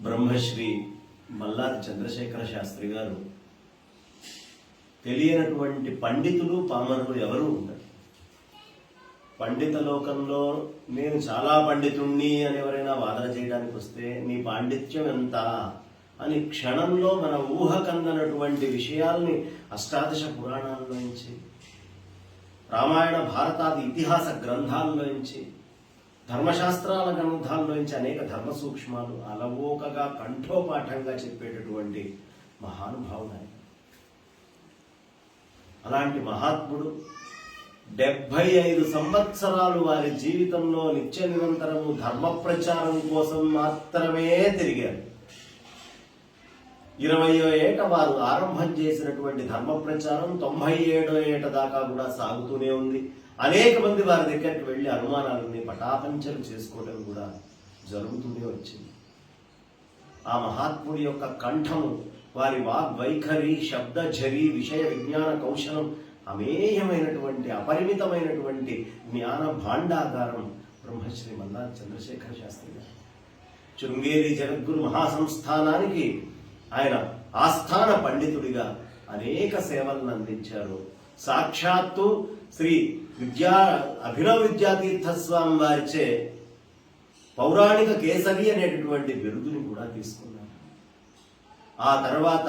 బ్రహ్మశ్రీ మల్లాది చంద్రశేఖర శాస్త్రి గారు తెలియనటువంటి పండితులు పామరులు ఎవరు ఉండరు. పండిత లోకంలో నేను చాలా పండితుణ్ణి అని ఎవరైనా వాదన చేయడానికి వస్తే నీ పాండిత్యం ఎంత అని క్షణంలో మన ఊహకందనటువంటి విషయాల్ని అష్టాదశ పురాణాల్లోంచి, రామాయణ భారతాది ఇతిహాస గ్రంథాల్లోంచి, ధర్మశాస్త్రాల గ్రంథాల్లోంచి అనేక ధర్మ సూక్ష్మాలు అలవోకగా కంఠోపాఠంగా చెప్పేటటువంటి మహానుభావుడు ఆయన. అలాంటి మహాత్ముడు 75 సంవత్సరాలు వారి జీవితంలో నిత్య నిరంతరము ధర్మ ప్రచారం కోసం మాత్రమే తిరిగారు. 20వ ఏట వారు ఆరంభం చేసినటువంటి ధర్మ ప్రచారం 97వ ఏట దాకా కూడా సాగుతూనే ఉంది. అనేక మంది వారి దగ్గరికి వెళ్లి అనుమానాలని పటాపంచలు చేసుకోవడం కూడా జరుగుతూనే వచ్చింది. ఆ మహాత్ముడి యొక్క కంఠము, వారి వాగ్వైఖరి, శబ్దఝరి, విషయ విజ్ఞాన కౌశలం అమేయమైనటువంటి అపరిమితమైనటువంటి జ్ఞాన భాండాగారం బ్రహ్మశ్రీ మల్లాది చంద్రశేఖర శాస్త్రి గారు. శృంగేరి జగద్గురు మహాసంస్థానానికి ఆయన ఆస్థాన పండితుడిగా అనేక సేవలను అందించారు. సాక్షాత్తు శ్రీ అభినవ విద్యాతీర్థ స్వామి వారిచే పౌరాణిక కేసరి అనేటటువంటి బిరుదుని కూడా తీసుకున్నారు. ఆ తర్వాత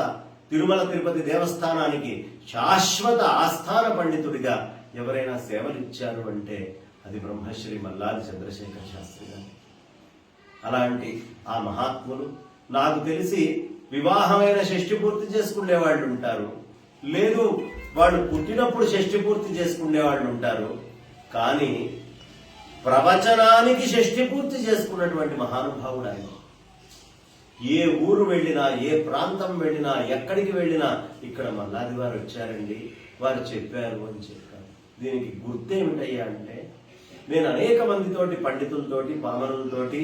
తిరుమల తిరుపతి దేవస్థానానికి శాశ్వత ఆస్థాన పండితుడిగా ఎవరైనా సేవలు ఇచ్చారు అంటే అది బ్రహ్మశ్రీ మల్లాది చంద్రశేఖర శాస్త్రి గారు. అలాంటి ఆ మహాత్ములు నాకు తెలిసి వివాహమైన షష్ఠి పూర్తి చేసుకునే వాళ్ళు ఉంటారు, లేదు వాళ్ళు పుట్టినప్పుడు షష్ఠి పూర్తి చేసుకునే వాళ్ళు ఉంటారు, కానీ ప్రవచనానికి షష్ఠి పూర్తి చేసుకున్నటువంటి మహానుభావుడు ఆయన. ఏ ఊరు వెళ్ళినా, ఏ ప్రాంతం వెళ్ళినా, ఎక్కడికి వెళ్ళినా ఇక్కడ మల్లాది వారు వచ్చారండి, వారు చెప్పారు అని చెప్పారు. దీనికి గుర్తేమిటయ్యా అంటే, నేను అనేక మందితోటి, పండితులతోటి, పామరులతోటి,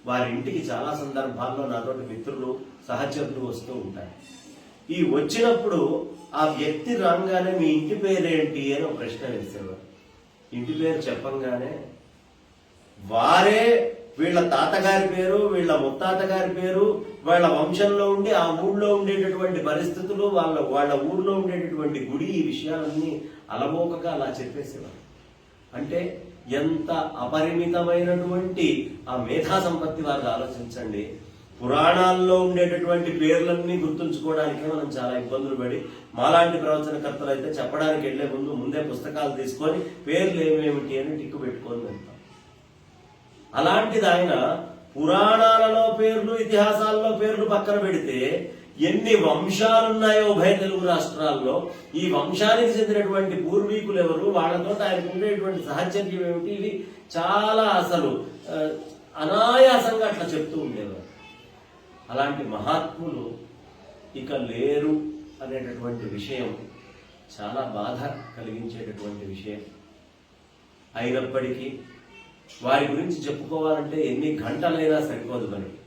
వారి ఇంటికి చాలా సందర్భాల్లో నాతోటి మిత్రులు, సహచరులు వస్తూ ఉంటారు. ఈ వచ్చినప్పుడు ఆ వ్యక్తి రాగానే మీ ఇంటి పేరేంటి అని ఒక ప్రశ్న వేసేవారు. ఇంటి పేరు చెప్పంగానే వారే వీళ్ళ తాతగారి పేరు, వీళ్ళ ముత్తాతగారి పేరు, వాళ్ళ వంశంలో ఉండి ఆ ఊళ్ళో ఉండేటటువంటి పరిస్థితులు, వాళ్ళ ఊళ్ళో ఉండేటటువంటి గుడి, ఈ విషయాలన్నీ అలవోకగా అలా చెప్పేసేవారు. అంటే ఎంత అపరిమితమైనటువంటి ఆ మేధా సంపత్తి వారికి ఆలోచించండి. పురాణాల్లో ఉండేటటువంటి పేర్లన్నీ గుర్తుంచుకోవడానికే మనం చాలా ఇబ్బందులు పడి, మాలాంటి ప్రవచనకర్తలు అయితే చెప్పడానికి వెళ్లే ముందే పుస్తకాలు తీసుకొని పేర్లు ఏమేమిటి అని టిక్కు పెట్టుకొని వెళ్తాం. అలాంటిది ఆయన పురాణాలలో పేర్లు, ఇతిహాసాల్లో పేర్లు పక్కన పెడితే ఎన్ని వంశాలున్నాయో ఉభయ తెలుగు రాష్ట్రాల్లో, ఈ వంశానికి చెందినటువంటి పూర్వీకులు ఎవరు, వాళ్ళతో ఆయనకు ఉండేటువంటి సహచర్యం ఏమిటి, ఇవి చాలా అసలు అనాయాసంగా అట్లా చెప్తూ ఉండేవారు. అలాంటి మహాత్ములు ఇక లేరు అనేటటువంటి విషయం చాలా బాధ కలిగించేటటువంటి విషయం. అయినప్పటికీ వారి గురించి చెప్పుకోవాలంటే ఎన్ని గంటలైనా సరిపోదు మనకి.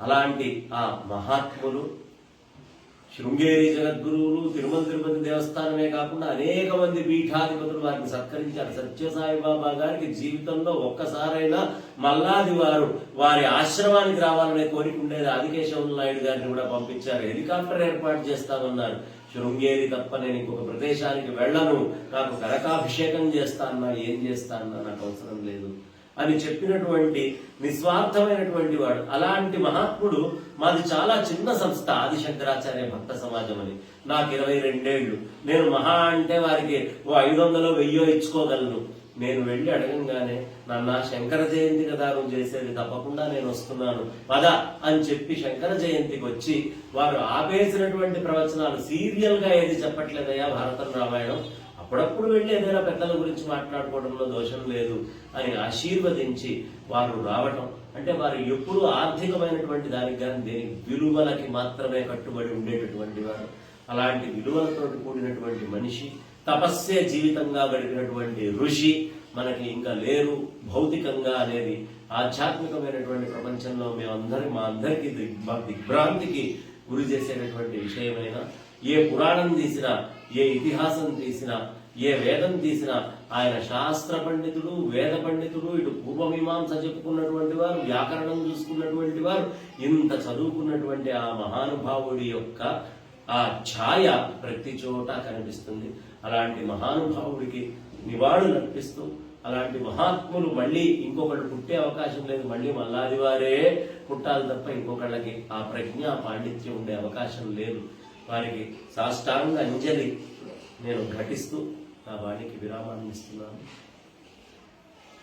అలాంటి ఆ మహాత్ములు శృంగేరి జగద్గురువులు, తిరుమల తిరుపతి దేవస్థానమే కాకుండా అనేక మంది పీఠాధిపతులు వారిని సత్కరించారు. సత్యసాయిబాబా గారికి జీవితంలో ఒక్కసారైనా మల్లాది వారి ఆశ్రమానికి రావాలనే కోరిక ఉండేది. ఆదికేశవ నాయుడు గారిని కూడా పంపించారు. హెలికాప్టర్ ఏర్పాటు చేస్తామన్నారు. శృంగేరి తప్ప నేను ఇంకొక ప్రదేశానికి వెళ్ళను, నాకు కనకాభిషేకం చేస్తానన్నా, ఏం చేస్తానన్నా నాకు అవసరం లేదు అని చెప్పినటువంటి నిస్వార్థమైనటువంటి వాడు. అలాంటి మహాత్ముడు మాది చాలా చిన్న సంస్థ, ఆదిశంకరాచార్య భక్త సమాజం అని. నాకు 22 ఏళ్ళు. నేను మహా అంటే వారికి 500 1000 ఇచ్చుకోగలను. నేను వెళ్ళి అడగంగానే, నాన్న శంకర జయంతి కదా నువ్వు చేసేది, తప్పకుండా నేను వస్తున్నాను పద అని చెప్పి శంకర జయంతికి వచ్చి, వారు ఆపేసినటువంటి ప్రవచనాలు సీరియల్ గా ఏది చెప్పట్లేదయ్యా భారతం రామాయణం, అప్పుడప్పుడు వెళ్ళి ఏదైనా పెద్దల గురించి మాట్లాడుకోవడంలో దోషం లేదు అని ఆశీర్వదించి వారు రావటం. అంటే వారు ఎప్పుడూ ఆర్థికమైనటువంటి దానికి కానీ దేని విలువలకి మాత్రమే కట్టుబడి ఉండేటటువంటి వారు. అలాంటి విలువలతో కూడినటువంటి మనిషి, తపస్సే జీవితంగా గడిపినటువంటి ఋషి మనకి ఇంకా లేరు భౌతికంగా అనేది ఆధ్యాత్మికమైనటువంటి ప్రపంచంలో మా అందరికీ దిగ్భ్రాంతికి గురి చేసేటటువంటి విషయమైన, ఏ పురాణం తీసినా, ఏ ఇతిహాసం తీసినా, ఏ వేదం తీసినా ఆయన శాస్త్ర పండితుడు, వేద పండితుడు, ఇటు పూర్వమీమాంస చెప్పుకున్నటువంటి వారు, వ్యాకరణం చూసుకున్నటువంటి వారు, ఇంత చదువుకున్నటువంటి ఆ మహానుభావుడి యొక్క ఆ ఛాయ ప్రతి చోట కనిపిస్తుంది. అలాంటి మహానుభావుడికి నివాళులు అర్పిస్తూ, అలాంటి మహాత్ములు మళ్ళీ ఇంకొకటి పుట్టే అవకాశం లేదు, మళ్ళీ మల్లాది వారే పుట్టాలి తప్ప ఇంకొకళ్ళకి ఆ ప్రజ్ఞ పాండిత్యం ఉండే అవకాశం లేదు. వారికి సాష్టాంగ అంజలి నేను ఘటిస్తూ నా వాణికి విరామాన్ని ఇస్తున్నాను.